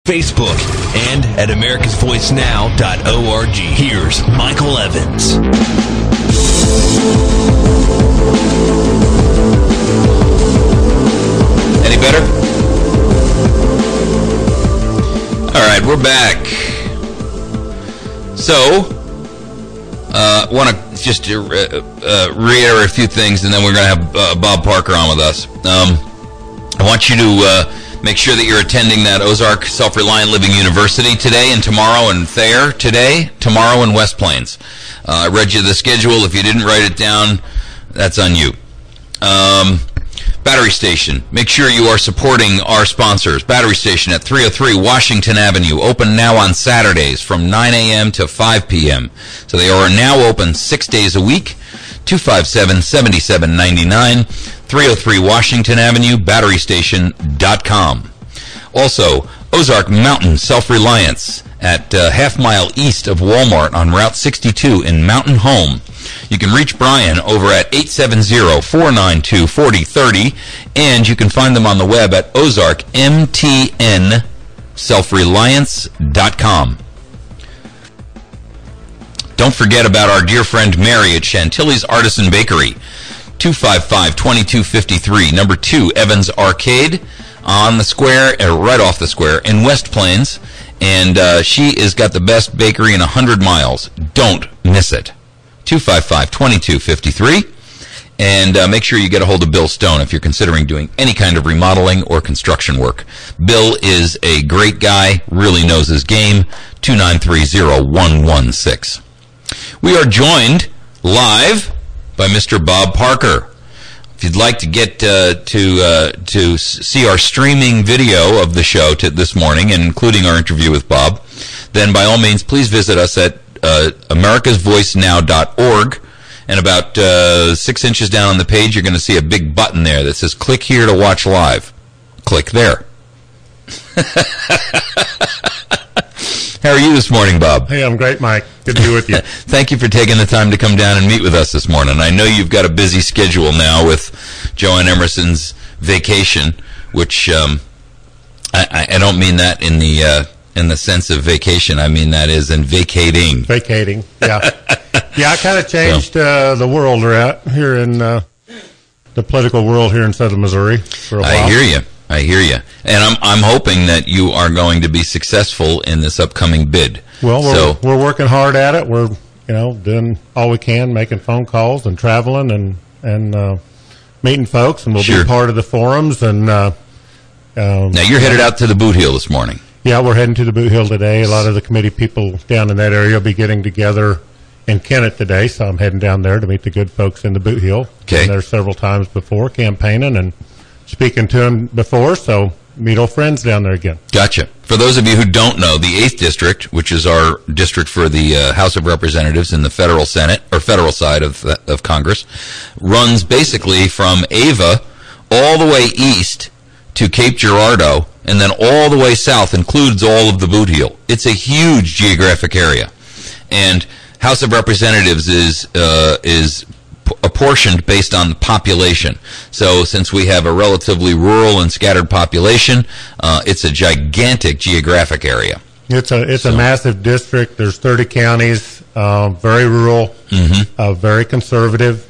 Facebook, and at americasvoicenow.org. Here's Michael Evans. Any better? All right, we're back. So, want to just reiterate a few things, and then we're going to have Bob Parker on with us. I want you to make sure that you're attending that Ozark Self-Reliant Living University today and tomorrow in Thayer today, tomorrow in West Plains. I read you the schedule. If you didn't write it down, that's on you. Battery Station. Make sure you are supporting our sponsors. Battery Station at 303 Washington Avenue. Open now on Saturdays from 9 a.m. to 5 p.m. So they are now open 6 days a week. 257-7799. 303 Washington Avenue, batterystation.com. Also, Ozark Mountain Self-Reliance at half mile east of Walmart on Route 62 in Mountain Home. You can reach Brian over at 870-492-4030, and you can find them on the web at ozarkmtnselfreliance.com. Don't forget about our dear friend Mary at Chantilly's Artisan Bakery. 255-2253, number 2, Evans Arcade, on the square, right off the square, in West Plains. And she has got the best bakery in 100 miles. Don't miss it. 255-2253. And make sure you get a hold of Bill Stone if you're considering doing any kind of remodeling or construction work. Bill is a great guy, really knows his game. 2930116. We are joined live by Mr. Bob Parker. If you'd like to get to see our streaming video of the show this morning, including our interview with Bob, then by all means, please visit us at americasvoicenow.org. And about 6 inches down on the page, you're going to see a big button there that says, click here to watch live. Click there. How are you this morning, Bob? Hey, I'm great, Mike. Good to be with you. Thank you for taking the time to come down and meet with us this morning. I know you've got a busy schedule now with Jo Ann Emerson's vacation, which I don't mean that in the sense of vacation. I mean that is in vacating. Vacating, yeah. Yeah, I kind of changed the world here in the political world here in southern Missouri for a while. I hear you. And I'm hoping that you are going to be successful in this upcoming bid. Well, we're working hard at it. We're, doing all we can, making phone calls and traveling and meeting folks, and we'll be part of the forums. And now you're headed out to the Boot Heel this morning. Yeah, we're heading to the Boot Heel today. A lot of the committee people down in that area will be getting together in Kennett today, so I'm heading down there to meet the good folks in the Boot Heel. Okay. Been there several times before, campaigning and speaking to them before, so meet old friends down there again. Gotcha. For those of you who don't know, the 8th District, which is our district for the House of Representatives in the federal Senate, or federal side of Congress, runs basically from Ava all the way east to Cape Girardeau, and then all the way south, includes all of the Boot Heel. It's a huge geographic area. And House of Representatives is apportioned based on the population. So since we have a relatively rural and scattered population, it's a gigantic geographic area. It's a massive district. There's 30 counties, very rural, very conservative,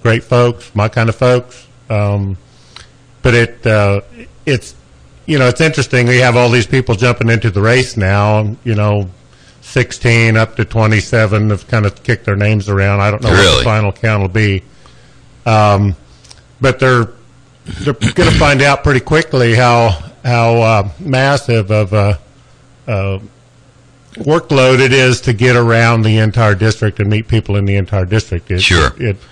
great folks, my kind of folks. But it's interesting. We have all these people jumping into the race now, 16 up to 27 have kind of kicked their names around. I don't know what the final count will be. But they're going to find out pretty quickly how massive of a workload it is to get around the entire district and meet people in the entire district. It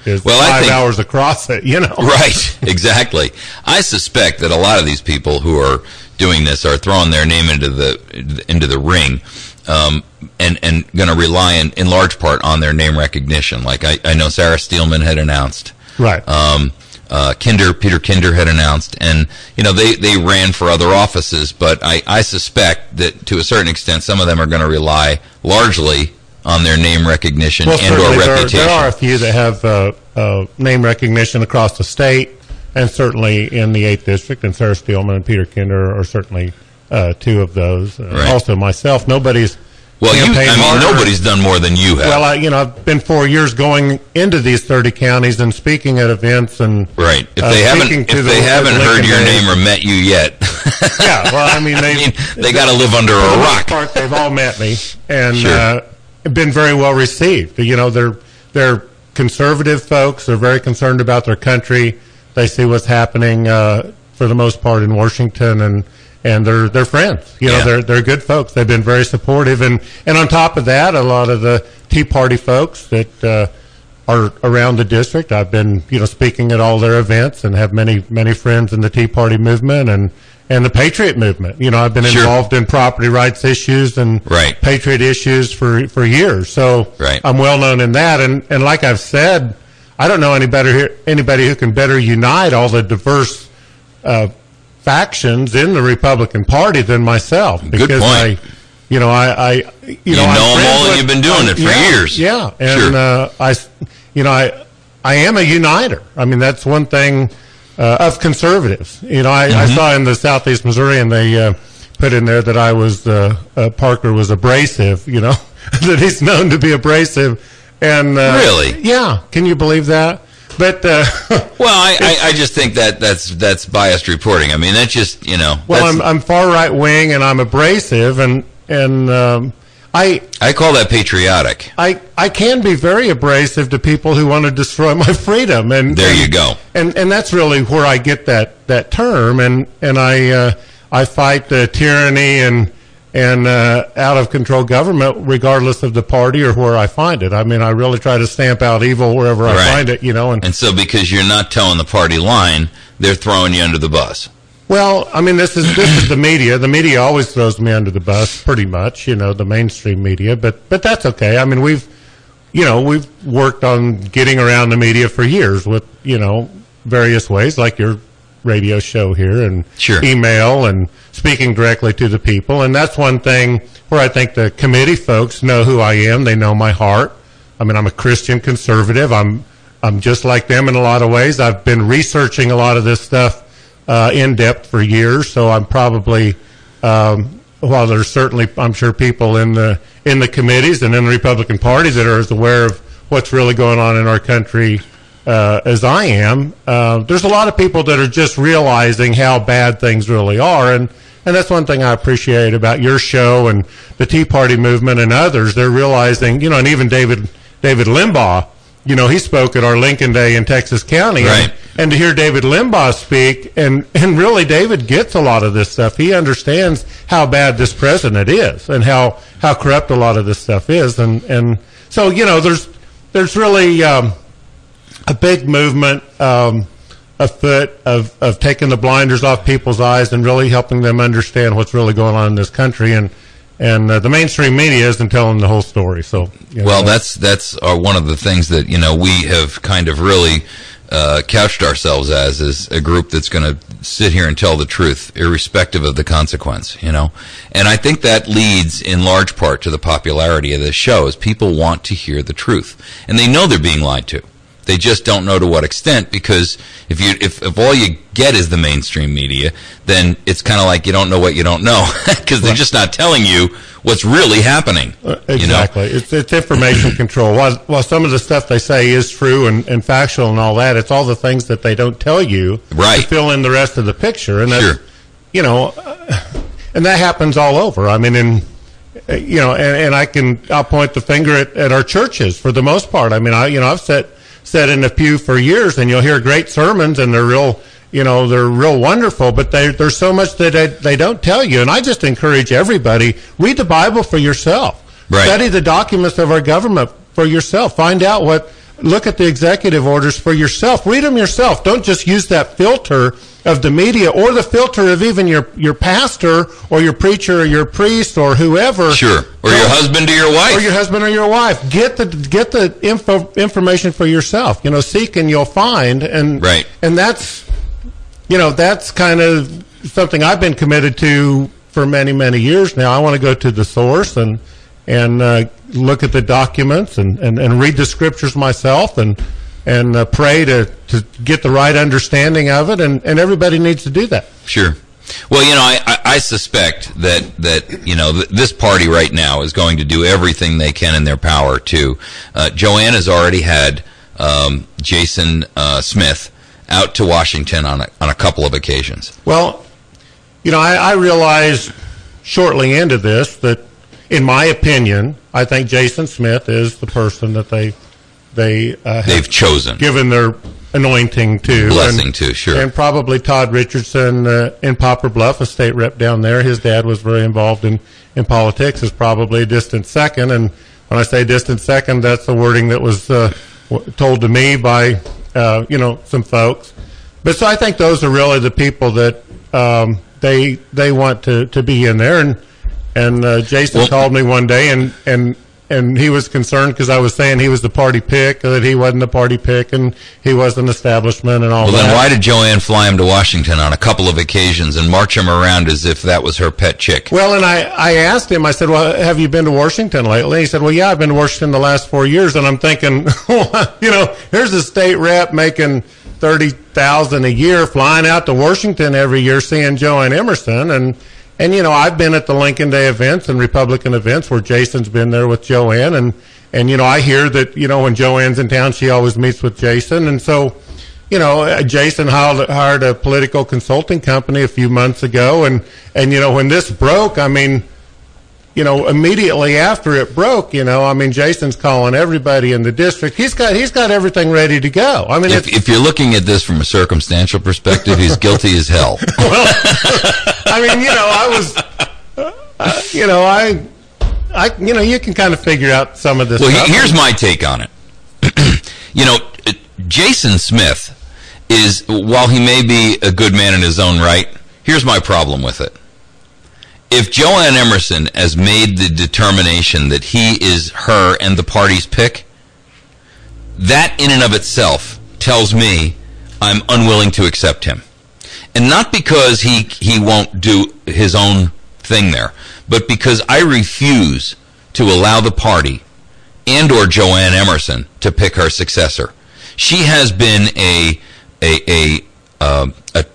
is 5 hours across it, Right, exactly. I suspect that a lot of these people who are doing this are throwing their name into the ring. And going to rely in large part on their name recognition. Like I know Sarah Steelman had announced. Right. Peter Kinder had announced. And, they ran for other offices, but I suspect that to a certain extent some of them are going to rely largely on their name recognition and or reputation. There are a few that have name recognition across the state, and certainly in the 8th District, and Sarah Steelman and Peter Kinder are certainly two of those. Right. Also myself, nobody's campaigned harder. Nobody's done more than you have. Well, I've been 4 years going into these 30 counties and speaking at events and right. If they haven't heard your name or met you yet, yeah. Well, they got to live under a rock. For the most part, they've all met me and Sure. been very well received. They're conservative folks. They're very concerned about their country. They see what's happening for the most part in Washington, and they're friends. They're good folks. They've been very supportive, and on top of that, a lot of the Tea Party folks that are around the district. I've been speaking at all their events and have many friends in the Tea Party movement and the Patriot movement. I've been Sure. involved in property rights issues and Right. Patriot issues for years. So Right. I'm well known in that, and like I've said, I don't know anybody who can better unite all the diverse factions in the Republican Party than myself. Good because point. You know them all, and you've been doing it for years. Yeah, Sure. and I am a uniter. That's one thing of conservatives. I saw in the Southeast Missouri, and they put in there that I was Parker was abrasive. That he's known to be abrasive. And really, yeah. Can you believe that? But well, I just think that's biased reporting. That's just Well, I'm far right wing, and I'm abrasive, and I call that patriotic. I can be very abrasive to people who want to destroy my freedom, and there you go. And that's really where I get that term, and I fight tyranny and out of control government, regardless of the party or where I find it. I really try to stamp out evil wherever I find it. And so because you're not telling the party line, they're throwing you under the bus. Well, this is the media. The media always throws me under the bus, pretty much. The mainstream media, but that's okay. We've worked on getting around the media for years with various ways, like your radio show here and Sure. email and speaking directly to the people. And that's one thing where I think the committee folks know who I am. They know my heart. I'm a Christian conservative. I'm just like them in a lot of ways. I've been researching a lot of this stuff in depth for years, so I'm probably while there's certainly, I'm sure, people in the committees and in the Republican Party that are as aware of what's really going on in our country as I am, there's a lot of people that are just realizing how bad things really are, and that's one thing I appreciate about your show and the Tea Party movement and others. They're realizing, and even David Limbaugh, he spoke at our Lincoln Day in Texas County, right. and to hear David Limbaugh speak, and really David gets a lot of this stuff. He understands how bad this president is and how corrupt a lot of this stuff is, and so there's really a big movement afoot of taking the blinders off people's eyes and really helping them understand what's really going on in this country, and the mainstream media isn't telling the whole story. So, well, that's one of the things that we have kind of really couched ourselves as is a group that's going to sit here and tell the truth, irrespective of the consequence. And I think that leads in large part to the popularity of this show, is people want to hear the truth, and they know they're being lied to. They just don't know to what extent, because if all you get is the mainstream media, then it's kind of like you don't know what you don't know, because they're just not telling you what's really happening. Exactly. It's information control. While some of the stuff they say is true and factual and all that, it's all the things that they don't tell you to fill in the rest of the picture. And that's, and that happens all over. And I'll point the finger at our churches for the most part. I've sat in a pew for years, and you'll hear great sermons, and they're real wonderful, but there's so much that they don't tell you. And I just encourage everybody, read the Bible for yourself. Right. Study the documents of our government for yourself. Find out look at the executive orders for yourself. Read them yourself. Don't just use that filter of the media or the filter of even your pastor or your preacher or your priest or whoever. Sure. Or your husband or your wife. Or your husband or your wife. Get the information for yourself. Seek and you'll find. And that's kind of something I've been committed to for many, many years now. I want to go to the source and look at the documents and read the scriptures myself and pray to get the right understanding of it, and everybody needs to do that. Sure. Well, I suspect that this party right now is going to do everything they can in their power to. Jo Ann has already had Jason Smith out to Washington on a couple of occasions. Well, I realized shortly into this that, in my opinion, I think Jason Smith is the person that they've chosen, given their anointing to, blessing to, sure. And probably Todd Richardson in Poplar Bluff, a state rep down there. His dad was very involved in politics, is probably a distant second. And when I say distant second, that's the wording that was told to me by some folks. But so I think those are really the people that they want to be in there. And Jason called me one day and he was concerned because I was saying he was the party pick, that he wasn't the party pick, and he wasn't establishment and all that. Well, then why did Jo Ann fly him to Washington on a couple of occasions and march him around as if that was her pet chick? Well, and I asked him, I said, well, have you been to Washington lately? He said, well, yeah, I've been to Washington the last 4 years. And I'm thinking, here's a state rep making $30,000 a year, flying out to Washington every year, seeing Jo Ann Emerson. And I've been at the Lincoln Day events and Republican events where Jason's been there with Jo Ann. And I hear that, when Jo Ann's in town, she always meets with Jason. And so, Jason hired a political consulting company a few months ago. And when this broke, immediately after it broke, Jason's calling everybody in the district. He's got everything ready to go. If you're looking at this from a circumstantial perspective, he's guilty as hell. Well, you can kind of figure out some of this stuff. Here's my take on it. Jason Smith is, while he may be a good man in his own right, here's my problem with it. If Jo Ann Emerson has made the determination that he is her and the party's pick, that in and of itself tells me I'm unwilling to accept him. And not because he won't do his own thing there, but because I refuse to allow the party and or Jo Ann Emerson to pick her successor. She has been a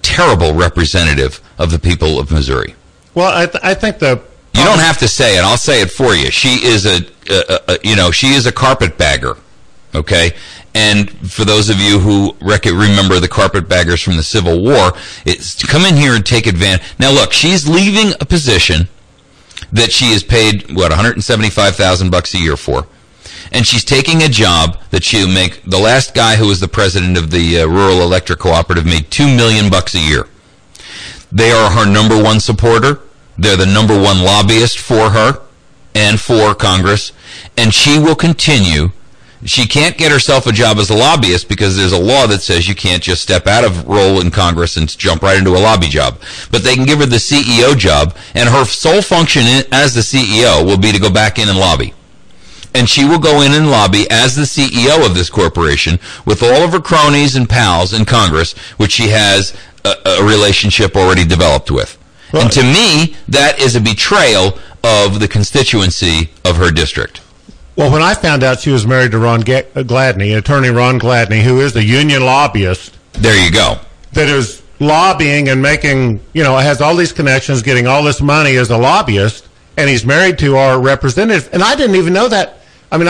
terrible representative of the people of Missouri. Well, I think you don't have to say it. I'll say it for you. She is she is a carpetbagger. Okay. And for those of you who remember the carpetbaggers from the Civil War, it's to come in here and take advantage. Now, look, she's leaving a position that she is paid, $175,000 a year for. And she's taking a job that she'll make. The last guy who was the president of the Rural Electric Cooperative made $2 million a year. They are her number one supporter. They're the number one lobbyist for her and for Congress. And she will continue. She can't get herself a job as a lobbyist because there's a law that says you can't just step out of role in Congress and jump right into a lobby job. But they can give her the CEO job, and her sole function as the CEO will be to go back in and lobby. And she will go in and lobby as the CEO of this corporation with all of her cronies and pals in Congress, which she has a relationship already developed with. Right. And to me, that is a betrayal of the constituency of her district. Well, when I found out she was married to Ron Gladney, attorney Ron Gladney, who is a union lobbyist. There you go. That is lobbying and making, has all these connections, getting all this money as a lobbyist, and he's married to our representative. And I didn't even know that. I've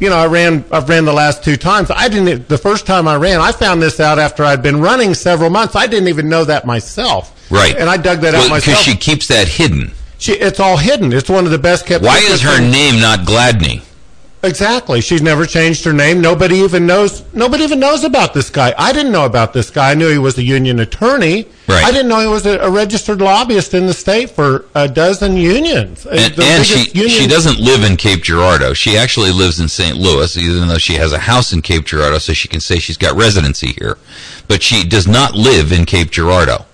ran the last 2 times. The first time I ran, I found this out after I'd been running several months. I didn't even know that myself. Right. And I dug that out myself. Because she keeps that hidden. It's all hidden. It's one of the best kept. Why is her name not Gladney? Exactly. She's never changed her name. Nobody even knows about this guy. I didn't know about this guy. I knew he was a union attorney. Right. I didn't know he was a registered lobbyist in the state for a dozen unions. And she doesn't live in Cape Girardeau. She actually lives in St. Louis, even though she has a house in Cape Girardeau, so she can say she's got residency here. But she does not live in Cape Girardeau.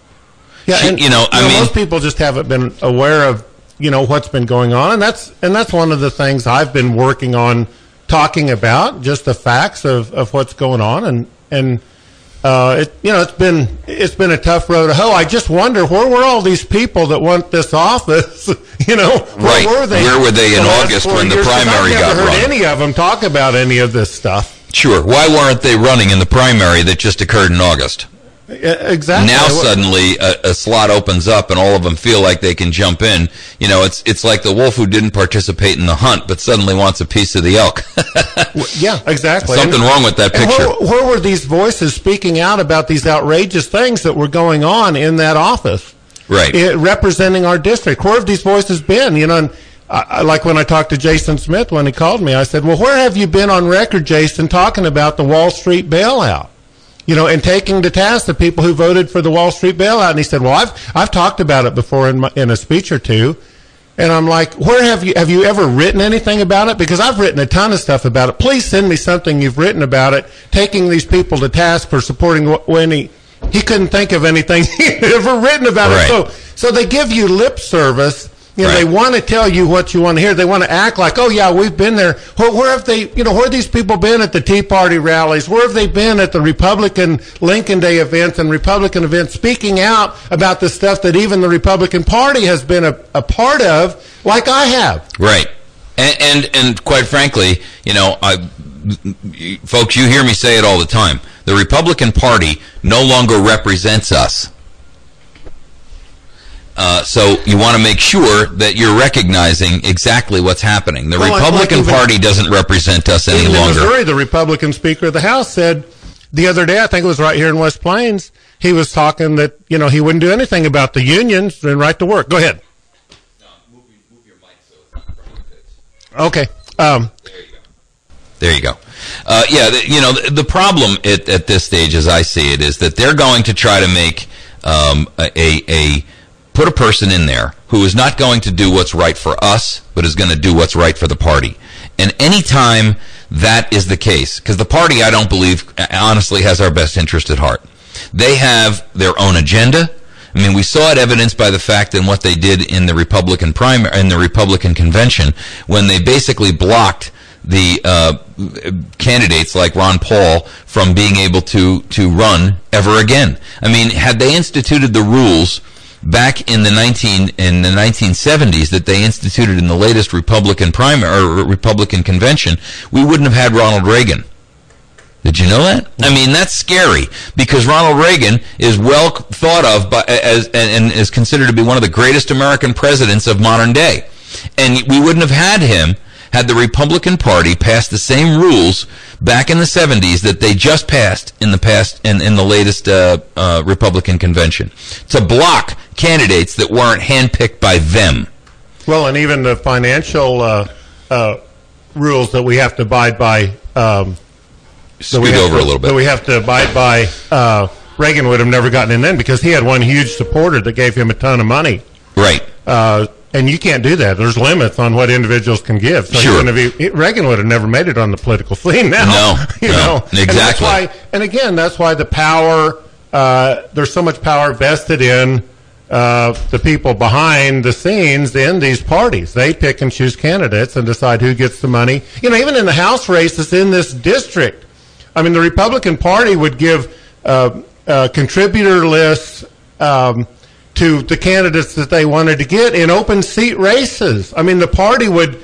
Yeah, most people just haven't been aware of what's been going on, and that's one of the things I've been working on talking about, just the facts of what's going on, and it's been a tough road to hoe. I just wonder, where were all these people that want this office? Right. Where were they? Where were they in August when the primary got run? I've never heard any of them talk about any of this stuff. Sure. Why weren't they running in the primary that just occurred in August? Exactly. Now suddenly a slot opens up and all of them feel like they can jump in. You know, it's like the wolf who didn't participate in the hunt but suddenly wants a piece of the elk. Yeah, exactly. Something wrong with that picture. Where were these voices speaking out about these outrageous things that were going on in that office? Right. Representing our district. Where have these voices been? You know, and like when I talked to Jason Smith when he called me, I said, well, where have you been on record, Jason, talking about the Wall Street bailout? You know, and taking to task the people who voted for the Wall Street bailout. And he said, well, I've talked about it before in a speech or two. And I'm like, where have you ever written anything about it? Because I've written a ton of stuff about it. Please send me something you've written about it, taking these people to task for supporting when he couldn't think of anything he'd ever written about it. So they give you lip service. You know, they want to tell you what you want to hear. They want to act like, oh yeah, we've been there. Where have they? You know, where have these people been at the Tea Party rallies? Where have they been at the Republican Lincoln Day events and Republican events, speaking out about the stuff that even the Republican Party has been a part of, like I have. Right, and quite frankly, you know, folks, you hear me say it all the time. The Republican Party no longer represents us. So you want to make sure that you're recognizing exactly what's happening. The Republican Party doesn't represent us any longer. In Missouri, the Republican Speaker of the House said the other day, I think it was right here in West Plains, he was talking that, you know, he wouldn't do anything about the unions and right to work. Go ahead. No, move your mic so it's not in front of your face. Okay. There you go. You know, the problem at this stage, as I see it, is that they're going to try to make put a person in there who is not going to do what's right for us, but is going to do what's right for the party. And any time that is the case, because the party, I don't believe, honestly, has our best interest at heart. They have their own agenda. I mean, we saw it evidenced by the fact in what they did in the Republican primary, in the Republican convention, when they basically blocked the candidates like Ron Paul from being able to run ever again. I mean, had they instituted the rules back in the 1970s that they instituted in the latest Republican primary or Republican convention, we wouldn't have had Ronald Reagan. Did you know that? I mean, that's scary because Ronald Reagan is well thought of and is considered to be one of the greatest American presidents of modern day. And we wouldn't have had him had the Republican Party passed the same rules back in the 70s that they just passed in the latest Republican convention to block candidates that weren't handpicked by them. Well, and even the financial rules that we have to abide by. Scoot over a little bit. That we have to abide by. Reagan would have never gotten in then because he had one huge supporter that gave him a ton of money. Right. And you can't do that. There's limits on what individuals can give. So sure. Reagan would have never made it on the political scene now. No, exactly. That's why the power, there's so much power vested in the people behind the scenes in these parties. They pick and choose candidates and decide who gets the money. You know, even in the House races in this district, I mean, the Republican Party would give contributor lists to the candidates that they wanted to get in open seat races. I mean, the party would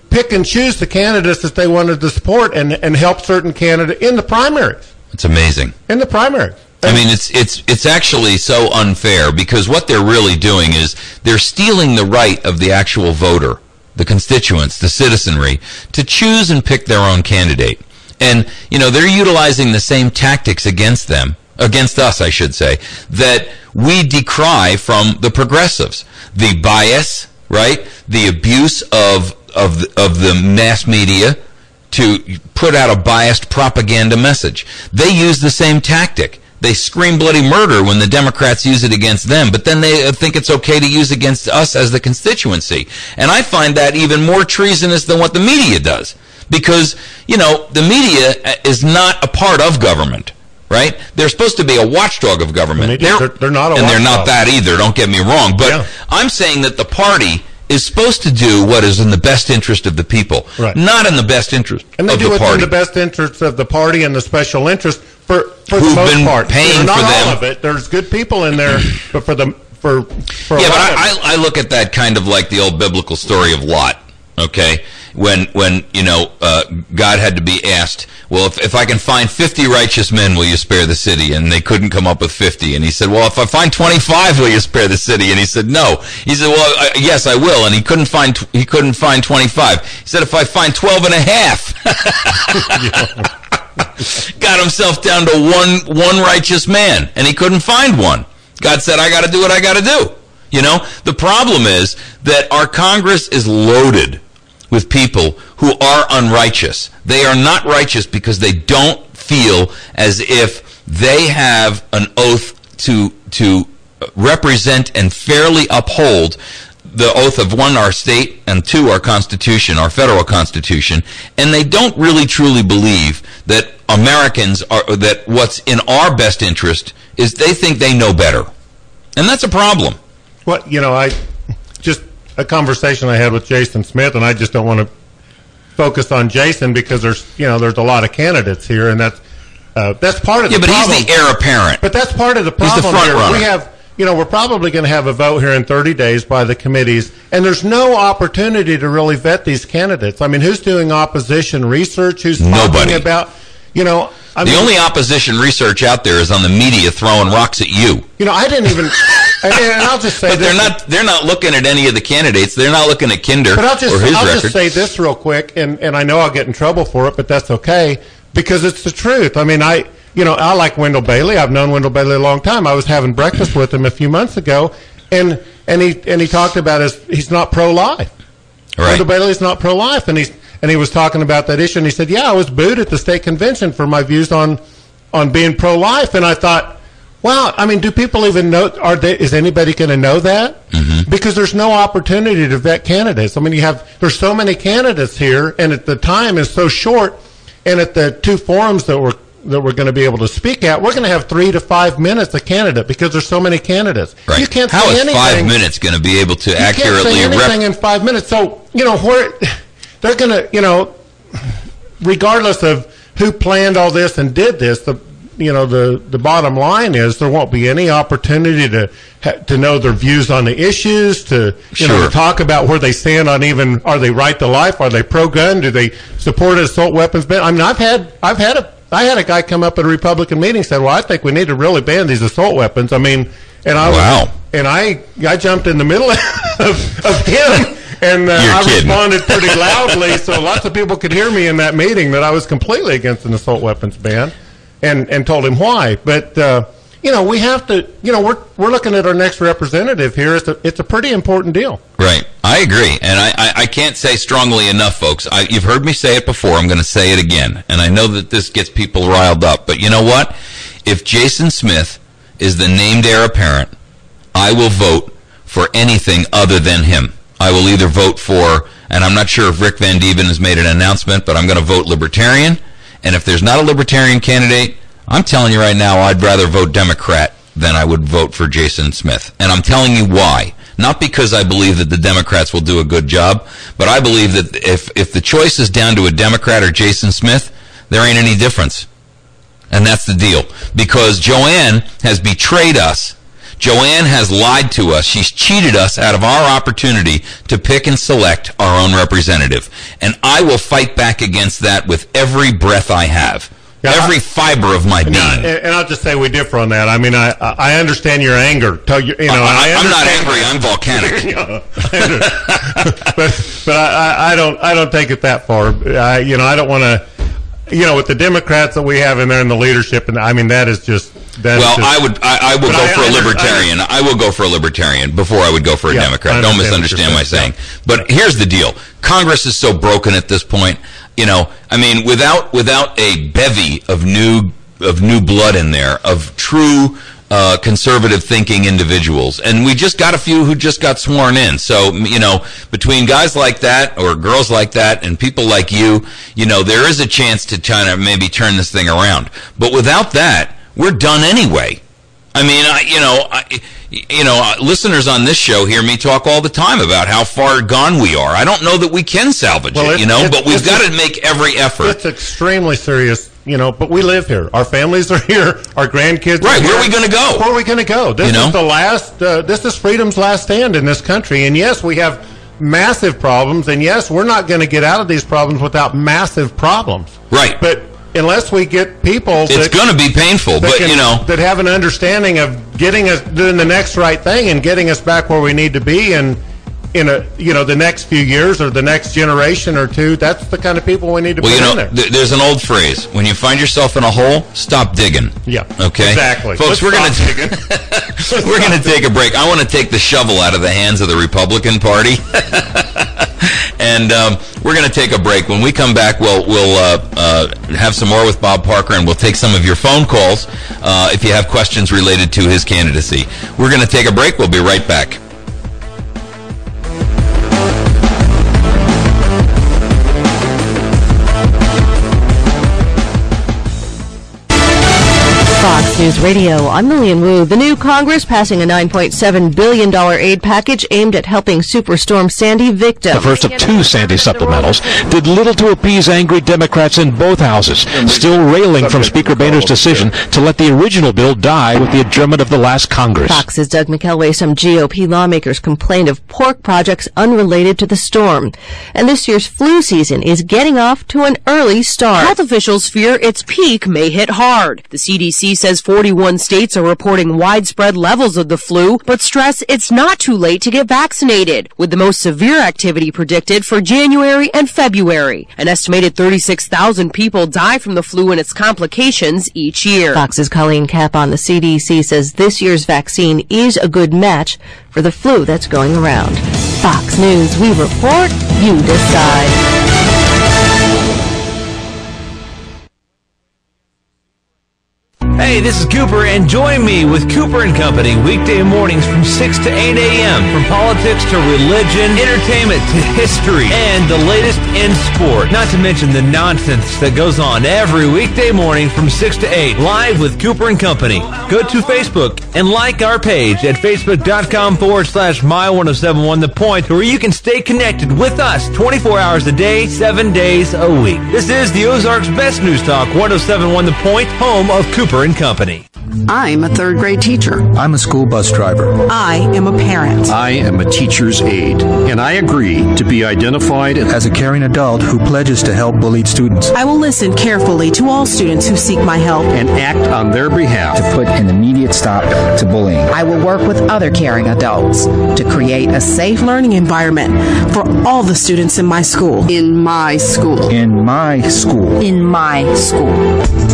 pick and choose the candidates that they wanted to support and help certain candidates in the primaries. It's amazing. In the primaries. I mean, it's actually so unfair because what they're really doing is they're stealing the right of the actual voter, the constituents, the citizenry, to choose and pick their own candidate. And, you know, they're utilizing the same tactics against us, I should say, that we decry from the progressives. The bias, right? The abuse of the mass media to put out a biased propaganda message. They use the same tactic. They scream bloody murder when the Democrats use it against them, but then they think it's okay to use against us as the constituency. And I find that even more treasonous than what the media does. Because, you know, the media is not a part of government. Right? They're supposed to be a watchdog of government. They're not a watchdog. And they're not that either, don't get me wrong. But yeah. I'm saying that the party is supposed to do what is in the best interest of the people, right. Not in the best interest of the party. And they do what's in the best interest of the party and the special interest for the most been part. Paying not for them. All of it. There's good people in there, but for yeah, but I look at that kind of like the old biblical story of Lot. Okay, when God had to be asked, well, if I can find 50 righteous men, will you spare the city? And they couldn't come up with 50. And he said, well, if I find 25, will you spare the city? And he said, no. He said, well, yes, I will. And he couldn't find 25. He said, if I find 12 and a half. Got himself down to one righteous man, and he couldn't find one. God said, I got to do what I got to do. The problem is that our Congress is loaded with people who are unrighteous. They are not righteous because they don't feel as if they have an oath to represent and fairly uphold the oath of, one, our state, and two, our Constitution, our federal Constitution, and they don't really truly believe that Americans that what's in our best interest is they think they know better. And that's a problem. Well, I just a conversation I had with Jason Smith, and I just don't want to focus on Jason because there's a lot of candidates here, and that's part of the problem. Yeah, but he's the heir apparent. But that's part of the problem. He's the front runner. We have, we're probably going to have a vote here in 30 days by the committees, and there's no opportunity to really vet these candidates. I mean, who's doing opposition research? Who's talking about, the only opposition research out there is on the media throwing rocks at you. I didn't even, and I'll just say but this. They're not looking at any of the candidates. They're not looking at Kinder or his record. I'll just say this real quick, and I know I'll get in trouble for it, but that's okay, because it's the truth. I mean, I like Wendell Bailey. I've known Wendell Bailey a long time. I was having breakfast with him a few months ago, and he talked about he's not pro-life. Right. Wendell Bailey's not pro-life, and he was talking about that issue, and he said, I was booed at the state convention for my views on being pro-life, and I thought, wow, I mean, do people even know, is anybody going to know that? Mm-hmm. Because there's no opportunity to vet candidates. I mean, there's so many candidates here, and at the time is so short, and at the two forums that we're going to be able to speak at, we're going to have 3 to 5 minutes a candidate because there's so many candidates. Right. You can't How say is anything. 5 minutes going to be able to accurately You can't say anything in 5 minutes. So, they're going to, regardless of who planned all this and did this, the bottom line is there won't be any opportunity to know their views on the issues, to to talk about where they stand on even, are they right to life, are they pro-gun, do they support assault weapons ban? I mean, I had a guy come up at a Republican meeting and said, well, I think we need to really ban these assault weapons. I mean, and I jumped in the middle of him. And I responded pretty loudly, so lots of people could hear me in that meeting that I was completely against an assault weapons ban, and told him why. But we have to. We're looking at our next representative here. It's a pretty important deal. Right, I agree, and I can't say strongly enough, folks. You've heard me say it before. I'm going to say it again, and I know that this gets people riled up. But you know what? If Jason Smith is the named heir apparent, I will vote for anything other than him. I will either vote for, and I'm not sure if Rick Van Dieven has made an announcement, but I'm going to vote Libertarian. And if there's not a Libertarian candidate, I'm telling you right now, I'd rather vote Democrat than I would vote for Jason Smith. And I'm telling you why. Not because I believe that the Democrats will do a good job, but I believe that if the choice is down to a Democrat or Jason Smith, there ain't any difference. And that's the deal. Because Jo Ann has betrayed us. Jo Ann has lied to us. She's cheated us out of our opportunity to pick and select our own representative. And I will fight back against that with every breath I have. Every fiber of my being. And I'll just say we differ on that. I mean, I understand your anger. I'm not angry. I'm volcanic. but I don't take it that far. I don't want to. With the Democrats that we have in there in the leadership, and I mean that is just. I will go for a Libertarian. I will go for a Libertarian before I would go for a Democrat. Don't misunderstand my saying. But here's the deal: Congress is so broken at this point. I mean, without a bevy of new blood in there, of true conservative thinking individuals, and we just got a few who just got sworn in. So between guys like that or girls like that and people like you, there is a chance to kind of maybe turn this thing around. But without that, we're done anyway. I mean, listeners on this show hear me talk all the time about how far gone we are. I don't know that we can salvage it, but we've got to make every effort. It's extremely serious, but we live here. Our families are here. Our grandkids are here. Where are we going to go? Where are we going to go? This is the last, this is freedom's last stand in this country. And yes, we have massive problems, and yes, we're not going to get out of these problems without massive problems. Right. But unless we get people, it's going to be painful, but that have an understanding of getting us doing the next right thing and getting us back where we need to be, and in the next few years or the next generation or two, that's the kind of people we need to put in there. There's an old phrase: when you find yourself in a hole, stop digging. Yeah. Okay. Exactly. Folks, we're going to take a break. I want to take the shovel out of the hands of the Republican Party. And we're going to take a break. When we come back, we'll have some more with Bob Parker, and we'll take some of your phone calls if you have questions related to his candidacy. We're going to take a break. We'll be right back. Fox News Radio, I'm Lillian Wu. The new Congress passing a $9.7 billion aid package aimed at helping Superstorm Sandy victims. The first of two Sandy supplementals did little to appease angry Democrats in both houses, still railing from Speaker Boehner's decision to let the original bill die with the adjournment of the last Congress. Fox's Doug McElway. Some GOP lawmakers complained of pork projects unrelated to the storm. And this year's flu season is getting off to an early start. Health officials fear its peak may hit hard. The CDC says 41 states are reporting widespread levels of the flu, but stress it's not too late to get vaccinated, with the most severe activity predicted for January and February. An estimated 36,000 people die from the flu and its complications each year. Fox's Colleen Kapp on the CDC says this year's vaccine is a good match for the flu that's going around. Fox News, we report, you decide. Hey, this is Cooper, and join me with Cooper & Company weekday mornings from 6 to 8 a.m. From politics to religion, entertainment to history, and the latest in sport. Not to mention the nonsense that goes on every weekday morning from 6 to 8, live with Cooper & Company. Go to Facebook and like our page at facebook.com/My1071 The Point, where you can stay connected with us 24 hours a day, 7 days a week. This is the Ozarks' best news talk, 1071 The Point, home of Cooper & Company. I'm a third grade teacher. I'm a school bus driver. I am a parent. I am a teacher's aide. And I agree to be identified as a caring adult who pledges to help bullied students. I will listen carefully to all students who seek my help and act on their behalf to put an immediate stop to bullying. I will work with other caring adults to create a safe learning environment for all the students in my school. In my school. In my school. In my school.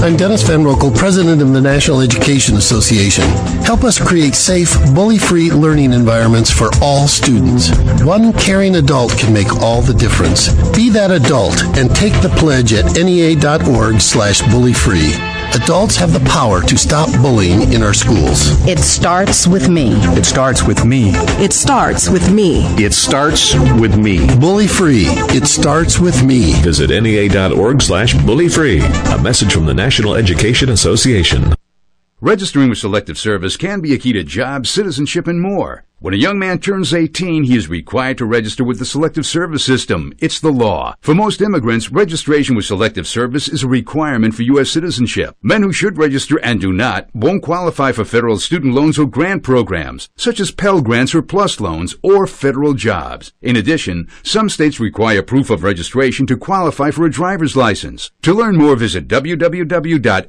I'm Dennis Van Rokel, president of the National Education Association. Help us create safe, bully-free learning environments for all students. One caring adult can make all the difference. Be that adult and take the pledge at NEA.org/bullyfree. Adults have the power to stop bullying in our schools. It starts with me. It starts with me. It starts with me. It starts with me. Bully free. It starts with me. Visit NEA.org/bullyfree. A message from the National Education Association. Registering with Selective Service can be a key to jobs, citizenship, and more. When a young man turns 18, he is required to register with the Selective Service System. It's the law. For most immigrants, registration with Selective Service is a requirement for U.S. citizenship. Men who should register and do not won't qualify for federal student loans or grant programs, such as Pell Grants or PLUS loans, or federal jobs. In addition, some states require proof of registration to qualify for a driver's license. To learn more, visit www.sss.gov.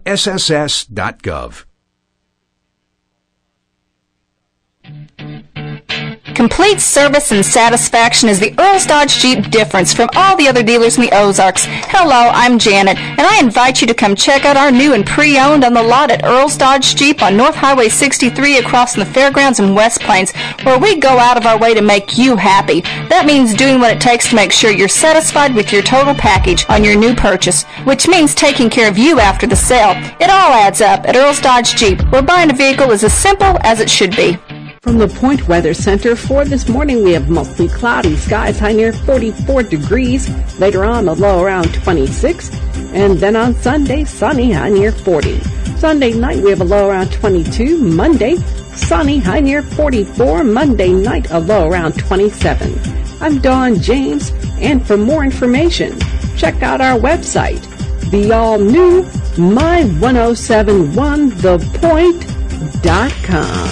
Complete service and satisfaction is the Earls Dodge Jeep difference from all the other dealers in the Ozarks. Hello, I'm Janet, and I invite you to come check out our new and pre-owned on the lot at Earls Dodge Jeep on North Highway 63 across from the fairgrounds in West Plains, where we go out of our way to make you happy. That means doing what it takes to make sure you're satisfied with your total package on your new purchase, which means taking care of you after the sale. It all adds up at Earls Dodge Jeep, where buying a vehicle is as simple as it should be. From the Point Weather Center for this morning, we have mostly cloudy skies, high near 44 degrees. Later on, a low around 26. And then on Sunday, sunny, high near 40. Sunday night, we have a low around 22. Monday, sunny, high near 44. Monday night, a low around 27. I'm Dawn James, and for more information, check out our website, the all-new My1071thepoint.com.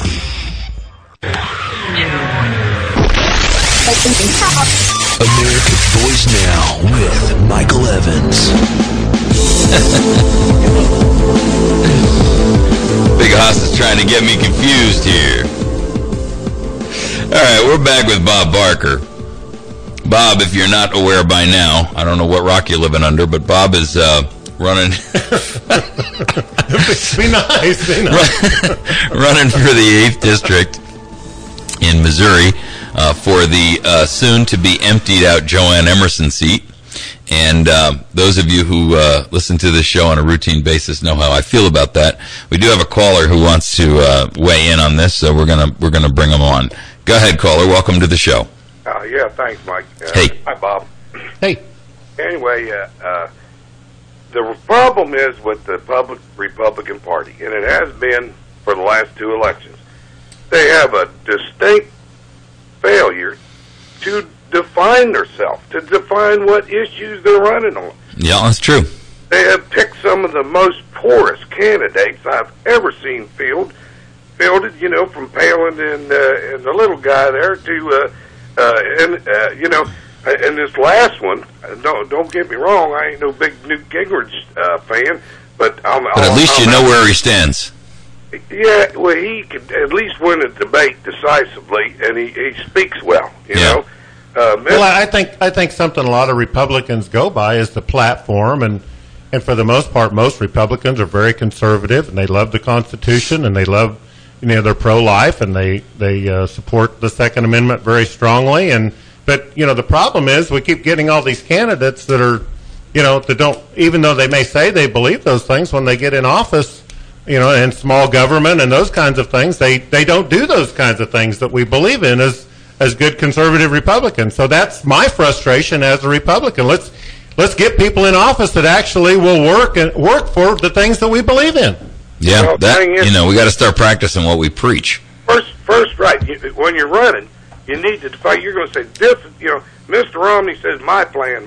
America's Voice Now with Michael Evans. Big Hoss is trying to get me confused here. All right, we're back with Bob Barker. Bob, if you're not aware by now, I don't know what rock you're living under, but Bob is running. Be nice. Running for the 8th District in Missouri for the soon-to-be emptied-out Jo Ann Emerson seat. And those of you who listen to this show on a routine basis know how I feel about that. We do have a caller who wants to weigh in on this, so we're gonna bring him on. Go ahead, caller. Welcome to the show. Yeah, thanks, Mike. Hey. Hi, Bob. Hey. Anyway, the problem is with the Republican Party, and it has been for the last 2 elections. They have a distinct failure to define themselves, to define what issues they're running on. Yeah, that's true. They have picked some of the most porous candidates I've ever seen fielded, from Palin and the little guy there to, and this last one, don't get me wrong, I ain't no big Newt Gingrich fan, but at least you know where he stands. Yeah, well, he could at least win a debate decisively, and he speaks well, you know. Well, I think something a lot of Republicans go by is the platform, and for the most part, most Republicans are very conservative, and they love the Constitution, and they love, they're pro-life, and they support the Second Amendment very strongly. But the problem is we keep getting all these candidates that are, that don't, even though they may say they believe those things, when they get in office, and small government and those kinds of things, they don't do those kinds of things that we believe in as good conservative Republicans. So that's my frustration as a Republican. Let's get people in office that actually will work for the things that we believe in. Yeah, we got to start practicing what we preach. First, right, when you're running, you need to fight. You're going to say, this, Mr. Romney says, my plan.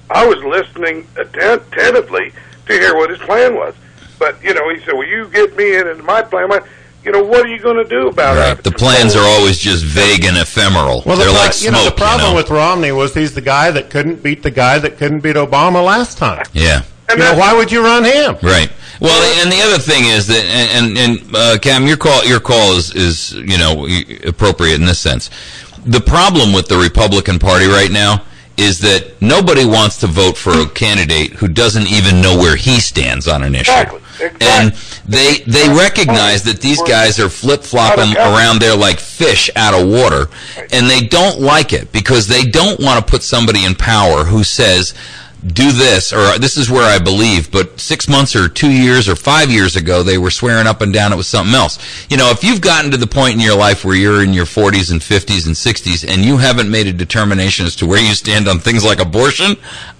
I was listening attentively to hear what his plan was. But, he said, well, you get me into my plan. What are you going to do about it? The plans are always just vague and ephemeral. Well, they're like smoke. The problem with Romney was he's the guy that couldn't beat the guy that couldn't beat Obama last time. Yeah. Why would you run him? Right. Well, and the other thing is that, and Cam, your call is appropriate in this sense. The problem with the Republican Party right now is that nobody wants to vote for a candidate who doesn't even know where he stands on an issue. Exactly. And they recognize that these guys are flip-flopping around there like fish out of water, and they don't like it because they don't want to put somebody in power who says, do this, or this is where I believe, but 6 months or 2 years or 5 years ago, they were swearing up and down it was something else. If you've gotten to the point in your life where you're in your 40s and 50s and 60s and you haven't made a determination as to where you stand on things like abortion,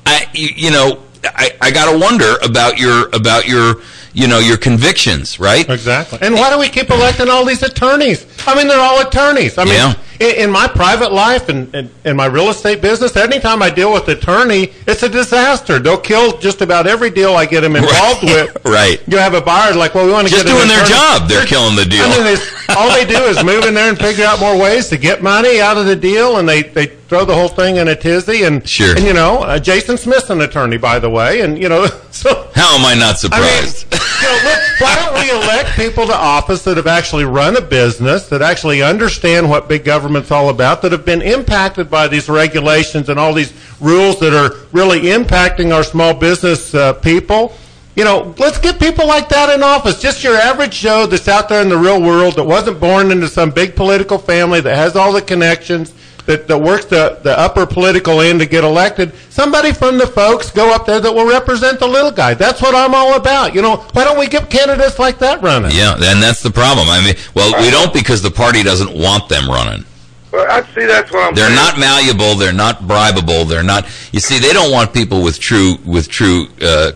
I got to wonder about your convictions, right? Exactly. And why do we keep electing all these attorneys? They're all attorneys. In my private life and in my real estate business, anytime I deal with an attorney, it's a disaster. They'll kill just about every deal I get them involved with. Right. You have a buyer like, well, we want to just get doing their job. They're killing the deal. All they do is move in there and figure out more ways to get money out of the deal, and they throw the whole thing in a tizzy. And sure. And Jason Smith's an attorney, by the way, and so how am I not surprised? Why don't we elect people to office that have actually run a business, that actually understand what big government's all about, that have been impacted by these regulations and all these rules that are really impacting our small business people? Let's get people like that in office. Just your average Joe that's out there in the real world, that wasn't born into some big political family, that has all the connections, that works the upper political end to get elected. Somebody from the folks go up there that will represent the little guy. That's what I'm all about. Why don't we get candidates like that running? Yeah, and that's the problem. We don't, because the party doesn't want them running. Well, I see that's what I'm saying. They're not malleable. They're not bribable. They're not. You see, they don't want people with true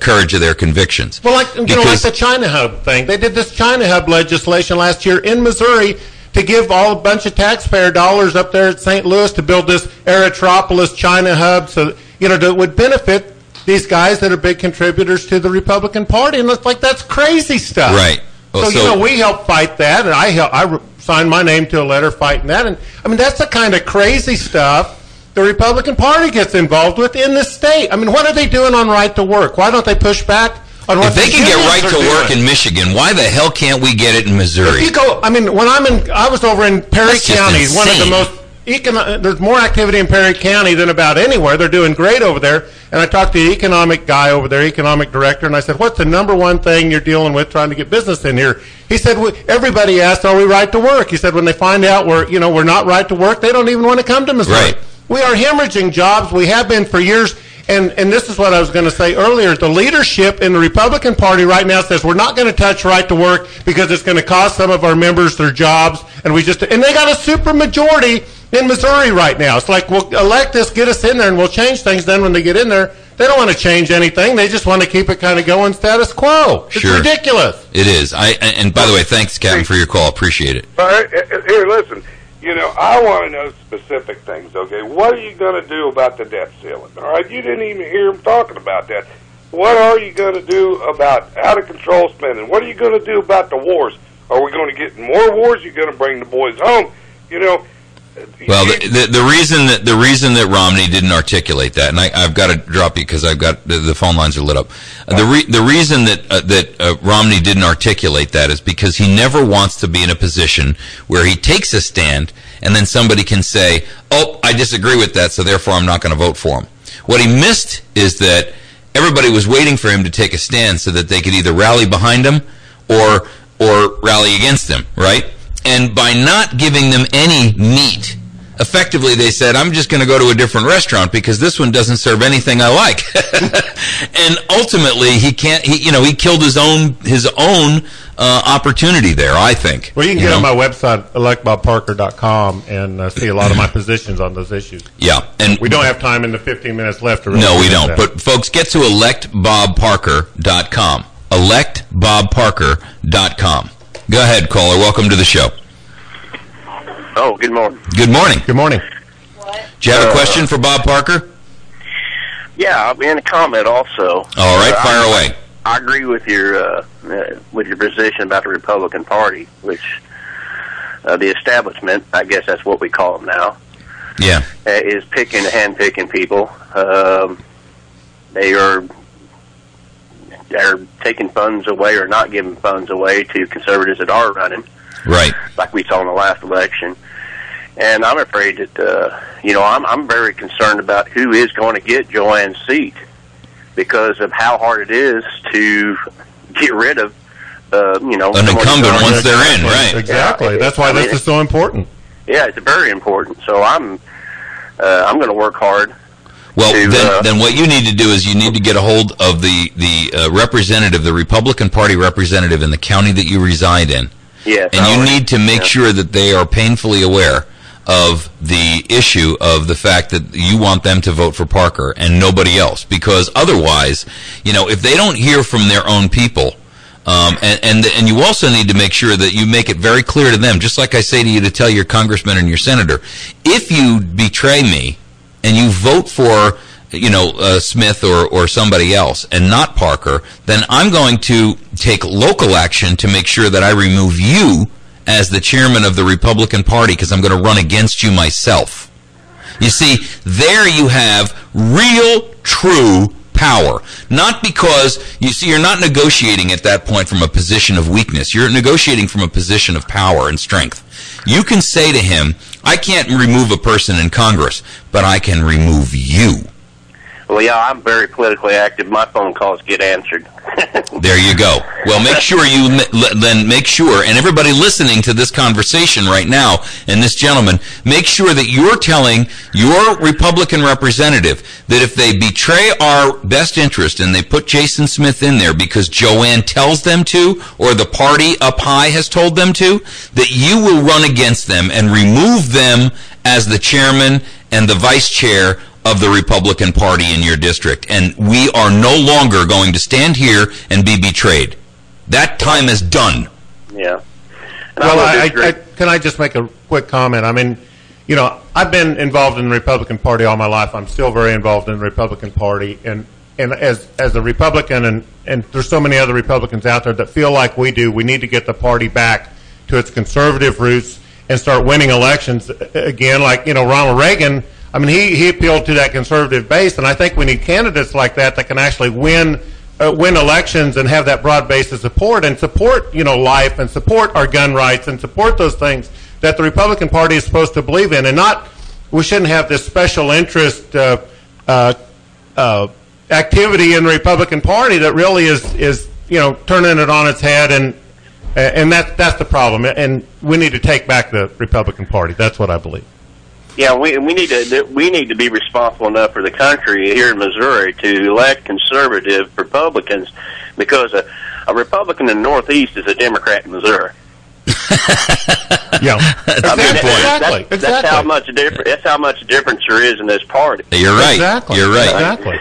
courage of their convictions. Well, like the China Hub thing. They did this China Hub legislation last year in Missouri to give a bunch of taxpayer dollars up there at St. Louis to build this Erythropolis China Hub, so that would benefit these guys that are big contributors to the Republican Party. And it's like, that's crazy stuff. Right. Well, so we help fight that, and I signed my name to a letter fighting that. And I mean, that's the kind of crazy stuff the Republican Party gets involved with in this state. I mean, what are they doing on right to work? Why don't they push back on what if they can get right to work in Michigan, why the hell can't we get it in Missouri? If you go, I mean, I was over in Perry County, one of the most there's more activity in Perry County than about anywhere. They're doing great over there. And I talked to the economic guy over there, economic director, and I said, what's the number one thing you're dealing with trying to get business in here? He said, everybody asks, are we right to work? He said, when they find out we're not right to work, they don't even want to come to Missouri. Right. We are hemorrhaging jobs. We have been for years. And this is what I was going to say earlier. The leadership in the Republican Party right now says we're not going to touch right to work because it's going to cost some of our members their jobs. And they got a super majority in Missouri right now. It's like, we'll elect us, get us in there, and we'll change things. Then when they get in there, they don't want to change anything. They just want to keep it kind of going status quo. It's ridiculous. It is. And by the way, thanks, Captain, for your call. Appreciate it. Here, listen. I want to know specific things, okay? What are you going to do about the debt ceiling? All right, you didn't even hear him talking about that. What are you going to do about out-of-control spending? What are you going to do about the wars? Are we going to get more wars? You're going to bring the boys home? Well, the reason that Romney didn't articulate that, and I've got to drop you because I've got the phone lines are lit up. The reason that Romney didn't articulate that is because he never wants to be in a position where he takes a stand and then somebody can say, "Oh, I disagree with that, so therefore I'm not going to vote for him." What he missed is that everybody was waiting for him to take a stand so that they could either rally behind him or rally against him, right? And by not giving them any meat, effectively they said, I'm just going to go to a different restaurant because this one doesn't serve anything I like. And ultimately, he killed his own opportunity there, I think. Well, you can get on my website, electbobparker.com, and see a lot of my positions on those issues. Yeah. And we don't have time in the 15 minutes left to really No, we don't. But folks, get to electbobparker.com. electbobparker.com. Go ahead, caller. Welcome to the show. Oh, good morning. Good morning. Good morning. Do you have a question for Bob Parker? Yeah, I'll be in a comment also. All right, fire away. I agree with your position about the Republican Party, which the establishment, I guess that's what we call them now, is hand-picking people. They're taking funds away or not giving funds away to conservatives that are running. Right. Like we saw in the last election. And I'm afraid that, I'm very concerned about who is going to get Jo Ann's seat because of how hard it is to get rid of, an incumbent once they're in, right. Exactly. Yeah, that's why this is so important. Yeah, it's very important. So I'm going to work hard. Well, then what you need to do is you need to get a hold of the representative, the Republican Party representative in the county that you reside in. Yes. And you need to make sure that they are painfully aware of the issue of the fact that you want them to vote for Parker and nobody else. Because otherwise, if they don't hear from their own people, and you also need to make sure that you make it very clear to them, just like I say to you to tell your congressman and your senator, if you betray me, and you vote for, Smith or somebody else and not Parker, then I'm going to take local action to make sure that I remove you as the chairman of the Republican Party because I'm going to run against you myself. You see, there you have real, true power. Not because, you're not negotiating at that point from a position of weakness. You're negotiating from a position of power and strength. You can say to him, I can't remove a person in Congress, but I can remove you. Well, yeah, I'm very politically active. My phone calls get answered. There you go. Well, make sure and everybody listening to this conversation right now, and this gentleman, make sure that you're telling your Republican representative that if they betray our best interest and they put Jason Smith in there because Jo Ann tells them to, or the party up high has told them to, that you will run against them and remove them as the chairman and the vice chair of the Republican Party in your district. And we are no longer going to stand here and be betrayed. That time is done. Yeah. Well, can I just make a quick comment? I mean, I've been involved in the Republican Party all my life. I'm still very involved in the Republican Party. And as a Republican, and there's so many other Republicans out there that feel like we do, we need to get the party back to its conservative roots and start winning elections again, like, Ronald Reagan. I mean, he appealed to that conservative base, and I think we need candidates like that can actually win elections and have that broad base of support and support, life and support our gun rights and support those things that the Republican Party is supposed to believe in, and not, we shouldn't have this special interest activity in the Republican Party that really is turning it on its head, and that's the problem, and we need to take back the Republican Party. That's what I believe. Yeah, we need to be responsible enough for the country here in Missouri to elect conservative Republicans, because a Republican in the Northeast is a Democrat in Missouri. Yeah, exactly. That's how much difference there is in this party. You're right. Exactly. You're right. Exactly.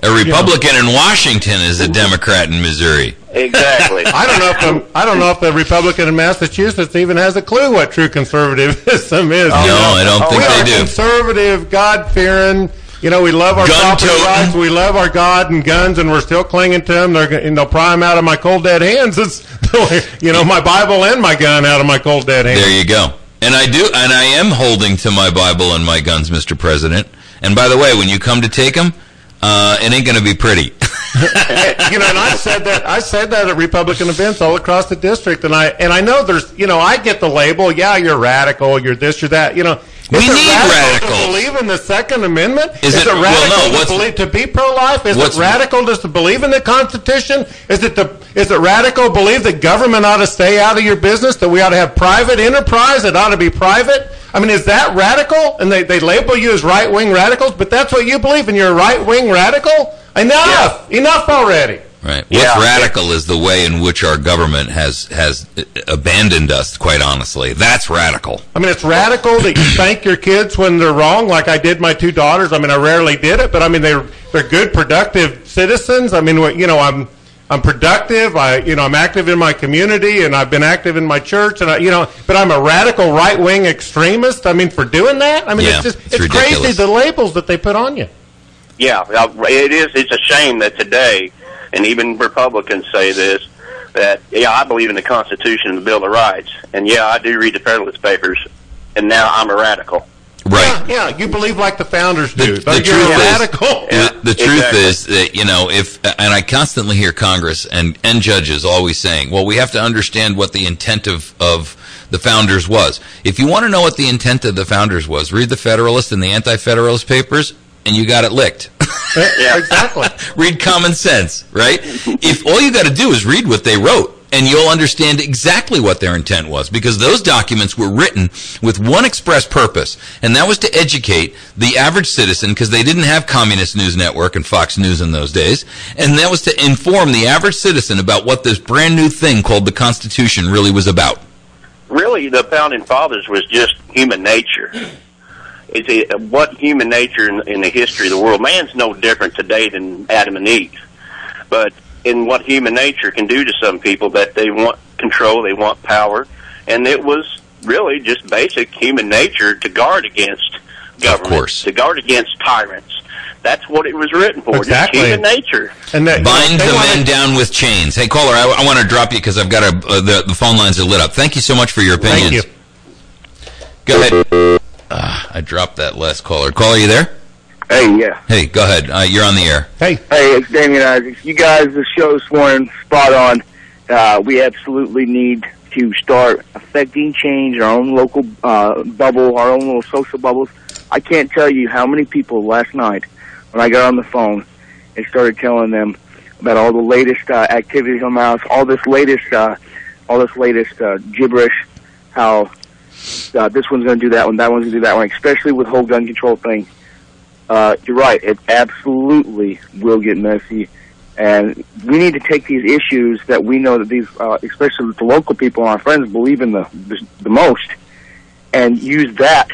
A Republican in Washington is a Democrat in Missouri. Exactly. I don't know if the Republican in Massachusetts even has a clue what true conservatism is. I don't think they do. We are conservative, God-fearing. We love our property rights. We love our God and guns, and we're still clinging to them. They'll pry them out of my cold dead hands. It's my Bible and my gun out of my cold dead hands. There you go. And I am holding to my Bible and my guns, Mr. President. And by the way, when you come to take them, it ain't going to be pretty. And I said that at Republican events all across the district, and I know there's, I get the label, yeah, you're radical, you're this, you're that, We need radicals. To believe in the Second Amendment? Is it radical to be pro-life? Is it radical just to believe in the Constitution? Is it radical to believe that government ought to stay out of your business, that we ought to have private enterprise, that ought to be private? I mean, is that radical? And they label you as right-wing radicals, but that's what you believe, and you're a right-wing radical? Enough! Yeah. Enough already! Right. What's radical is the way in which our government has abandoned us, quite honestly. That's radical. I mean, it's radical that you spank your kids when they're wrong, like I did my two daughters. I mean, I rarely did it, but I mean, they're good, productive citizens. I mean, I'm productive. I'm active in my community, and I've been active in my church, and but I'm a radical right-wing extremist. I mean, for doing that, I mean, it's crazy the labels that they put on you. Yeah, it is. It's a shame that today, and even Republicans say this, that, I believe in the Constitution and the Bill of Rights. And, I do read the Federalist Papers, and now I'm a radical. Right. Yeah, you believe like the founders do. The truth is that, and I constantly hear Congress and judges always saying, well, we have to understand what the intent of the founders was. If you want to know what the intent of the founders was, read the Federalist and the Anti-Federalist Papers, and you got it licked. Yeah, exactly. Read Common Sense, right? If all you got to do is read what they wrote, and you'll understand exactly what their intent was, because those documents were written with one express purpose, and that was to educate the average citizen, because they didn't have Communist News Network and Fox News in those days, and that was to inform the average citizen about what this brand new thing called the Constitution really was about. Really, the Founding Fathers was just human nature. It's what human nature in the history of the world. Man's no different today than Adam and Eve. But in what human nature can do to some people, that they want control, they want power, and it was really just basic human nature to guard against government, to guard against tyrants. That's what it was written for, exactly. Just human nature. And that, bind the men down with chains. Hey, caller, I want to drop you because I've got the phone lines are lit up. Thank you so much for your opinions. Thank you. Go ahead. I dropped that last caller. Caller, you there? Hey, yeah. Hey, go ahead. You're on the air. Hey, it's Damian Isaacs. You guys, the show this morning, spot on. We absolutely need to start affecting change in our own local bubble, our own little social bubbles. I can't tell you how many people last night, when I got on the phone and started telling them about all the latest activities on the house, all this latest gibberish, how this one's going to do that one, that one's going to do that one, especially with the whole gun control thing. You're right. It absolutely will get messy, and we need to take these issues that we know that these, especially the local people and our friends, believe in the most, and use that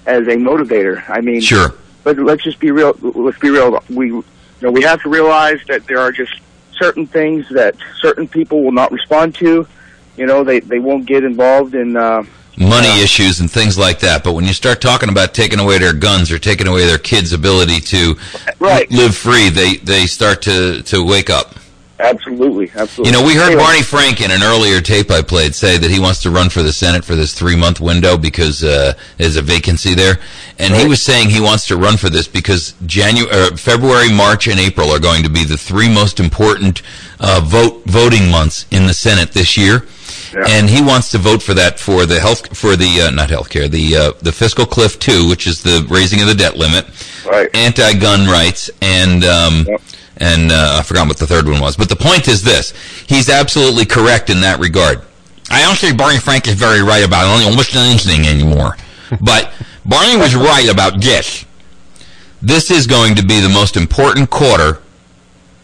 as a motivator. I mean, sure. But let's just be real. Let's be real. We have to realize that there are just certain things that certain people will not respond to. They won't get involved in money issues and things like that. But when you start talking about taking away their guns or taking away their kids' ability to live free, they start to wake up. Absolutely. You know, we heard Barney Frank in an earlier tape I played say that he wants to run for the Senate for this 3-month window because there's a vacancy there. And he was saying he wants to run for this because February, March, and April are going to be the 3 most important voting months in the Senate this year. Yeah. And he wants to vote for that for the the fiscal cliff 2, which is the raising of the debt limit, anti-gun rights, and I forgot what the third one was. But the point is this. He's absolutely correct in that regard. I don't think Barney Frank is very right about almost anything anymore. But Barney was right about this. This is going to be the most important quarter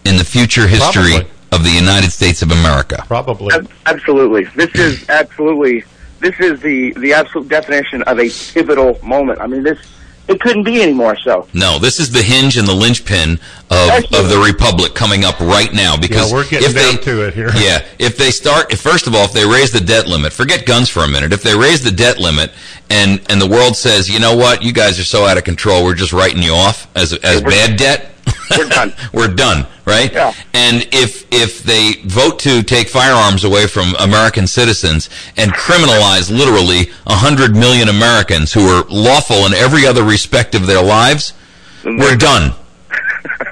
in the future history of the United States of America. Probably. Absolutely. This is the absolute definition of a pivotal moment. I mean, it couldn't be any more so. No, this is the hinge and the linchpin of the Republic coming up right now. Because we're getting down to it here. Yeah, if they start, first of all, if they raise the debt limit, forget guns for a minute. If they raise the debt limit and the world says, you know what, you guys are so out of control, we're just writing you off as bad debt. We're done. We're done, right? Yeah. And if they vote to take firearms away from American citizens and criminalize literally 100 million Americans who are lawful in every other respect of their lives, we're done.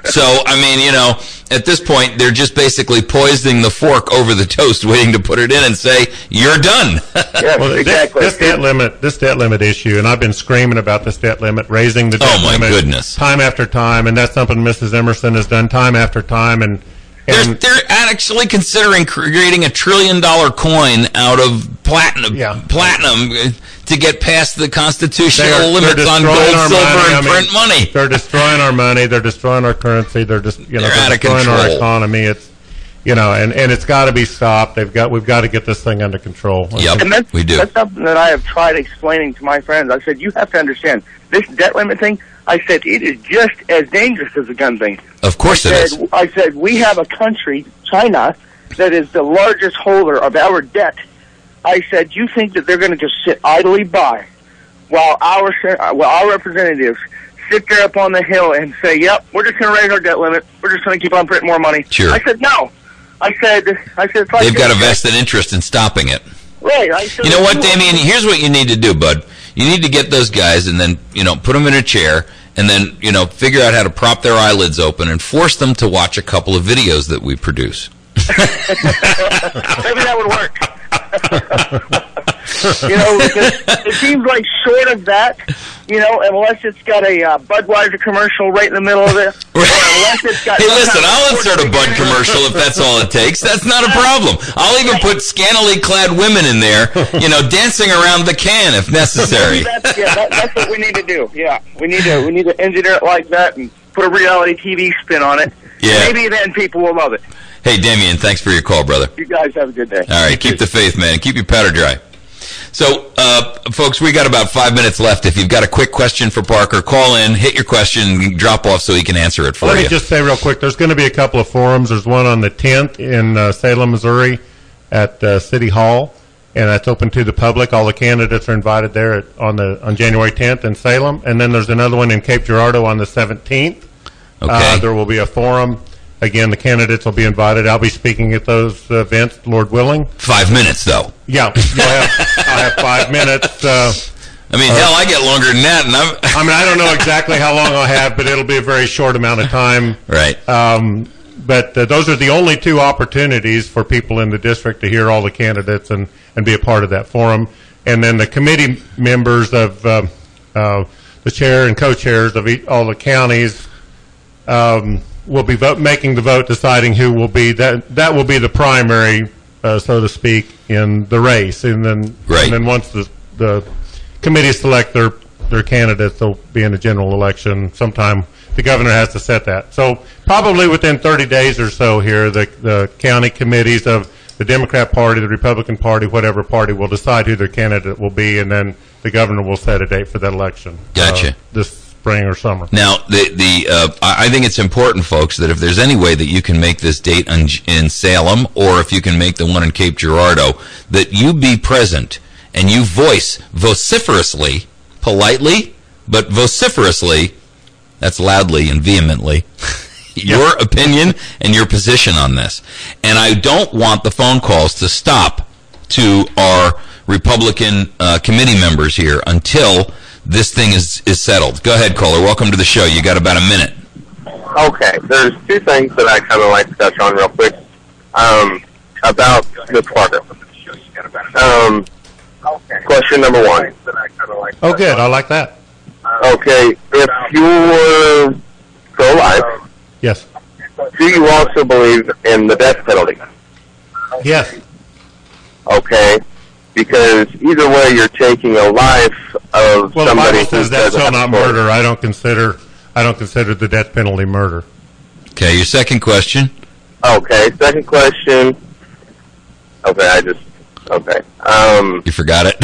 So, I mean, you know, at this point, they're just basically poisoning the fork over the toast, waiting to put it in and say, you're done. Yeah, well, exactly. This debt limit issue, and I've been screaming about this debt limit, raising the debt limit time after time, and that's something Mrs. Emerson has done time after time, and they're actually considering creating $1 trillion coin out of platinum to get past the constitutional limits on gold, silver, and print money. They're destroying our money. They're destroying our currency. They're destroying control. our economy. It's and it's got to be stopped. We've got to get this thing under control. Yep, and we do. That's something that I have tried explaining to my friends. I said, you have to understand this debt limit thing. I said, it is just as dangerous as the gun thing. Of course it is. I said, we have a country, China, that is the largest holder of our debt. I said, you think that they're going to just sit idly by while our representatives sit there up on the hill and say, yep, we're just going to raise our debt limit. We're just going to keep on printing more money. Sure. I said, no. I said, it's like they've got a vested interest in stopping it. Right. I said, you know what, Damien? Here's what you need to do, bud. You need to get those guys and then, put them in a chair and then, figure out how to prop their eyelids open and force them to watch a couple of videos that we produce. Maybe that would work. It seems like short of that, unless it's got a Budweiser commercial right in the middle of it. Unless it's got hey, listen, I'll insert a Bud commercial if that's all it takes. That's not a problem. I'll even put scantily clad women in there, dancing around the can if necessary. That's what we need to do. Yeah, we need to engineer it like that and put a reality TV spin on it. Yeah. Maybe then people will love it. Hey, Damien, thanks for your call, brother. You guys have a good day. All right, keep the faith, man. Keep your powder dry. So, folks, we got about 5 minutes left. If you've got a quick question for Parker, call in, hit your question, and drop off so he can answer it for you. Let me just say real quick, there's going to be a couple of forums. There's one on the 10th in Salem, Missouri at City Hall, and that's open to the public. All the candidates are invited there on January 10th in Salem. And then there's another one in Cape Girardeau on the 17th. Okay. There will be a forum. Again, the candidates will be invited. I'll be speaking at those events, Lord willing. 5 minutes, though. Yeah, I'll have 5 minutes. Hell, I get longer than that. And I don't know exactly how long I'll have, but it'll be a very short amount of time. Right. But those are the only two opportunities for people in the district to hear all the candidates and be a part of that forum. And then the committee members of the chair and co-chairs of all the counties will be making the vote, deciding who will be that will be the primary, so to speak, in the race, and then once the committee select their candidates, they'll be in a general election sometime. The governor has to set that. So probably within 30 days or so here, the county committees of the Democrat Party, the Republican Party, whatever party will decide who their candidate will be, and then the governor will set a date for that election. Gotcha. This spring or summer. Now, I think it's important, folks, that if there's any way that you can make this date in Salem, or if you can make the one in Cape Girardeau, that you be present and you voice vociferously, politely, but vociferously, that's loudly and vehemently, your opinion and your position on this. And I don't want the phone calls to stop to our Republican committee members here until this thing is settled. Go ahead, caller. Welcome to the show. You got about a minute. Okay. There's two things that I kind of like to touch on real quick about Ms. Parker. Question number one. Oh, good. I like that. Okay. If you were pro-life, yes, do you also believe in the death penalty? Yes. Okay. Because either way, you're taking a life of well, somebody the Bible says thou shalt not murder. I don't consider the death penalty murder. Okay, your second question. Okay, second question. Okay, okay. You forgot it?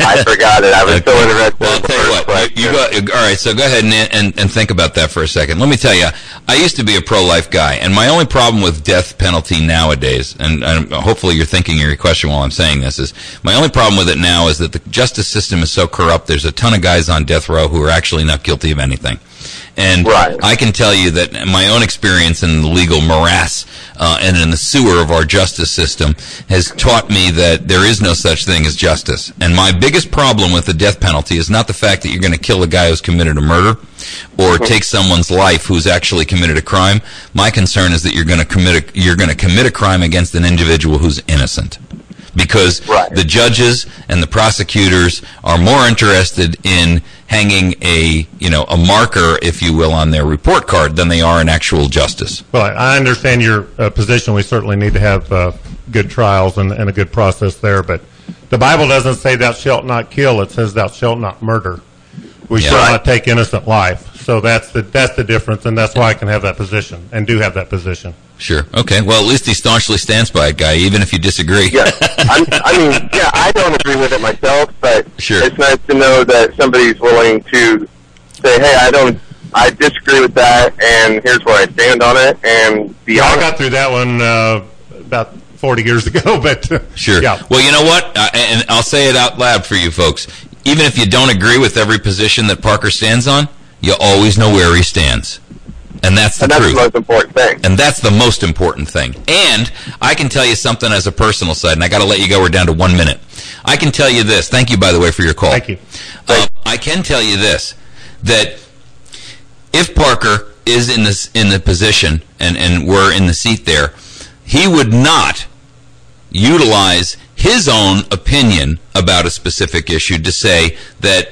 I forgot it. I was so interested. Well, I'll tell you what. You go, all right, so go ahead and think about that for a second. Let me tell you, I used to be a pro-life guy, and my only problem with death penalty nowadays, and hopefully you're thinking your question while I'm saying this, is my only problem with it now is that the justice system is so corrupt, there's a ton of guys on death row who are actually not guilty of anything. And I can tell you that my own experience in the legal morass and in the sewer of our justice system has taught me that there is no such thing as justice. And my biggest problem with the death penalty is not the fact that you're going to kill a guy who's committed a murder or take someone's life who's actually committed a crime. My concern is that you're going to commit a crime against an individual who's innocent. Because the judges and the prosecutors are more interested in hanging a marker, if you will, on their report card than they are in actual justice. Well, I understand your position. We certainly need to have good trials and a good process there. But the Bible doesn't say thou shalt not kill. It says thou shalt not murder. We shall not take innocent life. So that's the difference, and that's why I can have that position and do have that position. Sure. Okay. Well, at least he staunchly stands by it, guy, even if you disagree. Yeah. I don't agree with it myself, but sure. It's nice to know that somebody's willing to say, hey, I disagree with that, and here's where I stand on it, and be honest. I got through that one about 40 years ago, but sure. Yeah. Well, you know what? And I'll say it out loud for you folks. Even if you don't agree with every position that Parker stands on, you always know where he stands. And that's the truth. That's the most important thing. And that's the most important thing. And I can tell you something as a personal side, and I got to let you go. We're down to 1 minute. I can tell you this. Thank you, by the way, for your call. Thank you. I can tell you this, that if Parker is in the position and we're in the seat there, he would not utilize his own opinion about a specific issue to say that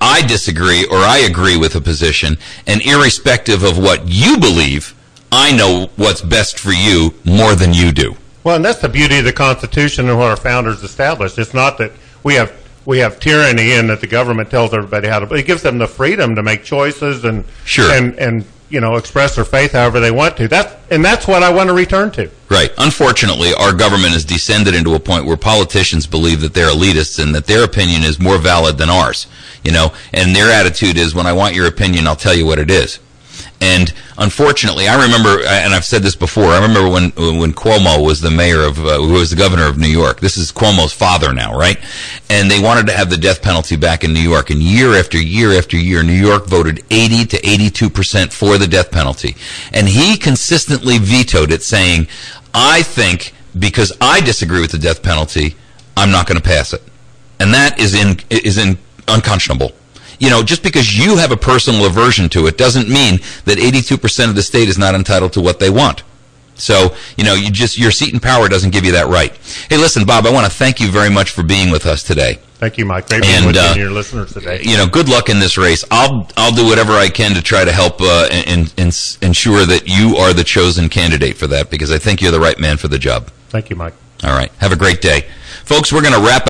I disagree or I agree with a position, and irrespective of what you believe, I know what's best for you more than you do. Well, and that's the beauty of the Constitution and what our founders established. It's not that we have tyranny and that the government tells everybody how to, but it gives them the freedom to make choices and and express their faith however they want to. That's what I want to return to. Right. Unfortunately, our government has descended into a point where politicians believe that they're elitists and that their opinion is more valid than ours. And their attitude is, when I want your opinion, I'll tell you what it is. And unfortunately, I remember, and I've said this before, I remember when Cuomo was the who was the governor of New York. This is Cuomo's father now, right? And they wanted to have the death penalty back in New York. And year after year after year, New York voted 80 to 82% for the death penalty. And he consistently vetoed it, saying, I think because I disagree with the death penalty, I'm not going to pass it. And that is unconscionable. Just because you have a personal aversion to it doesn't mean that 82% of the state is not entitled to what they want. So, your seat in power doesn't give you that right. Hey, listen, Bob, I want to thank you very much for being with us today. Thank you, Mike. Great being with you and your listeners today. Good luck in this race. I'll do whatever I can to try to help ensure that you are the chosen candidate for that, because I think you're the right man for the job. Thank you, Mike. All right. Have a great day. Folks, we're going to wrap